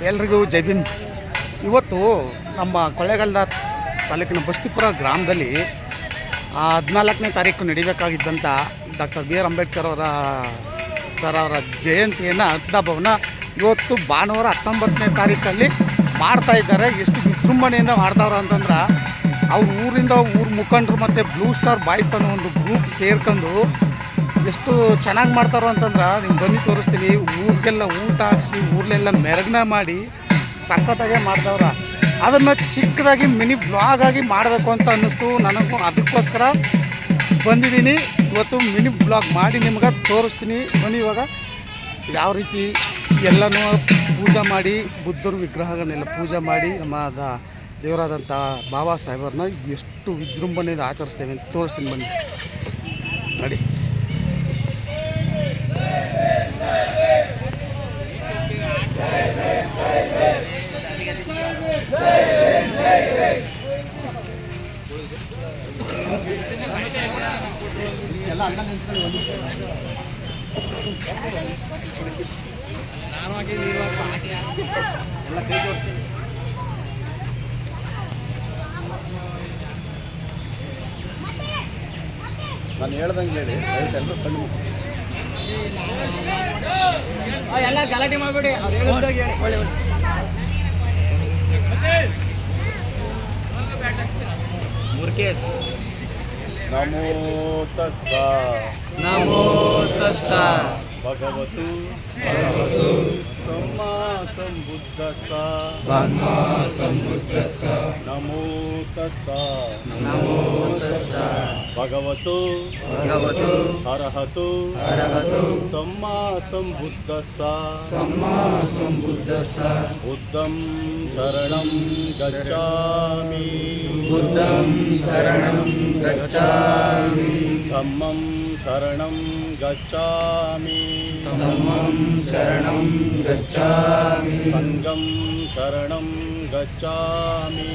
ಎಲ್ರಿಗೂ ಜೈ ಭೀಮ್. ಇವತ್ತು ನಮ್ಮ ಕೊಳ್ಳೇಗಾಲದ ತಾಲೂಕಿನ ಬಸ್ತಿಪುರ ಗ್ರಾಮದಲ್ಲಿ 14ನೇ ತಾರೀಕು ನಡಿಬೇಕಾಗಿದ್ದಂಥ ಡಾಕ್ಟರ್ ಬಿ ಆರ್ ಅಂಬೇಡ್ಕರ್ ಅವರ ಜಯಂತಿಯನ್ನು ಹಬ್ಬವನ್ನ ಇವತ್ತು ಭಾನುವಾರ 19ನೇ ತಾರೀಕಲ್ಲಿ ಮಾಡ್ತಾ ಇದ್ದಾರೆ. ಎಷ್ಟು ವಿಜೃಂಭಣೆಯಿಂದ ಮಾಡ್ತಾವ್ರ ಅಂತಂದ್ರೆ ಅವ್ರ ಊರಿಂದ ಊರು ಮುಖಂಡರು ಮತ್ತು ಬ್ಲೂ ಸ್ಟಾರ್ ಬಾಯ್ಸ್ ಅನ್ನೋ ಒಂದು ಗ್ರೂಪ್ ಸೇರ್ಕೊಂಡು ಎಷ್ಟು ಚೆನ್ನಾಗಿ ಮಾಡ್ತಾರೋ ಅಂತಂದ್ರೆ ನಿಮ್ಗೆ ಬನ್ನಿ ತೋರಿಸ್ತೀನಿ. ಊರಿಗೆಲ್ಲ ಊಟ ಹಾಕ್ಸಿ ಊರಲ್ಲೆಲ್ಲ ಮೆರಗನ ಮಾಡಿ ಸಖತ್ತಾಗೆ ಮಾಡ್ದವ್ರ. ಅದನ್ನು ಚಿಕ್ಕದಾಗಿ ಮಿನಿ ಬ್ಲಾಗ್ ಆಗಿ ಮಾಡಬೇಕು ಅಂತ ಅನ್ನಿಸ್ತು ನನಗೂ. ಅದಕ್ಕೋಸ್ಕರ ಬಂದಿದ್ದೀನಿ. ಇವತ್ತು ಮಿನಿ ಬ್ಲಾಗ್ ಮಾಡಿ ನಿಮ್ಗೆ ತೋರಿಸ್ತೀನಿ. ಬನ್ನಿ ಇವಾಗ ಯಾವ ರೀತಿ ಎಲ್ಲನೂ ಪೂಜೆ ಮಾಡಿ ಬುದ್ಧರ ವಿಗ್ರಹಗಳನ್ನೆಲ್ಲ ಪೂಜೆ ಮಾಡಿ ನಮ್ಮ ದೇವರಾದಂಥ ಬಾಬಾ ಸಾಹೇಬರನ್ನ ಎಷ್ಟು ವಿಜೃಂಭಣೆಯಿಂದ ಆಚರಿಸ್ತೇವೆ ಅಂತ ತೋರಿಸ್ತೀನಿ. ಬನ್ನಿ ನೋಡಿ. ಎಲ್ಲ ಅಣ್ಣ ನೆನ್ಸ್ಕೊಂಡು ನಾನು ಹಾಕಿ ನೀವು ಎಲ್ಲ ಕೈ ತೋರಿಸಿ. ನಾನು ಹೇಳ್ದಂಗೆ ಹೇಳಿ ಎಲ್ಲರೂ ಕಣ್ಣು ಎಲ್ಲ ಗಲಾಟೆ ಮಾಡಬೇಡಿ. ಅವ್ರು ಹೇಳಿದಾಗ ಹೇಳಿ. ಒಳ್ಳೆ ಮುರುಕೇಶ್ ನಮೋ ತಸ್ಸ ನಮೋ ತಸ್ಸ ಭಗವತು ಸಮ್ಮಾ ಸಂಬುದ್ಧಸ್ಸ ನಮೋ ತಸ್ಸ ಭಗವತು ಅರ್ಹತು ಸಮ್ಮಾ ಸಂಬುದ್ಧಸ್ಸ ಬುದ್ಧಂ ಶರಣಂ ಗಚ್ಚಾಮಿ ಧಮ್ಮಂ ಶರಣಂ ಗಚ್ಚಾಮಿ ಸಂಘಂ ಶರಣಂ ಗಚ್ಚಾಮಿ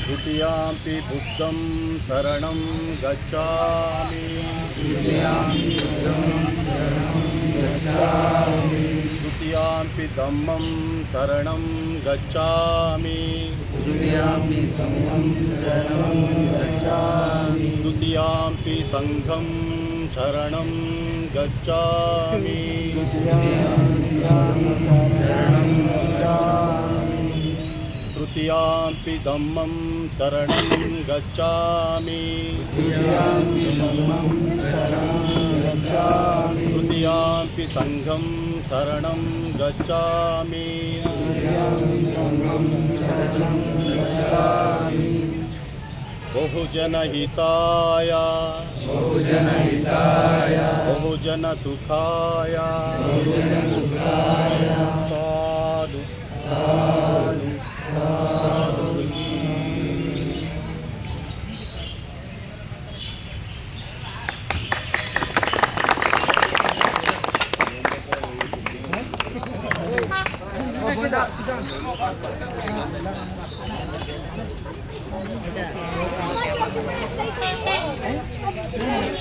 ದ್ವಿತೀಯಾಂಪಿ ಬುದ್ಧಂ ಶರಣಂ ಗಚ್ಚಾಮಿ ದ್ವಿತೀಯಾಂಪಿ ಧಮ್ಮಂ ಶರಣಂ ಗಚ್ಚಾಮಿ ದ್ವಿತೀಯಾಂಪಿ ಸಂಘಂ ಶರಣಂ ಗಚ್ಚಾಮಿ ತೃತೀಯಾಂಪಿ ಧಮ್ಮಂ ಶರಣಂ ಗಚ್ಚಾಮಿ ತೃತೀಯಾಂಪಿ ಸಂಘಂ ಶರಣಂ ಗಚ್ಚಾಮಿ ಬಹುಜನ ಹಿತಾಯ ಬಹುಜನ ಸುಖಾಯ ಸಾಧು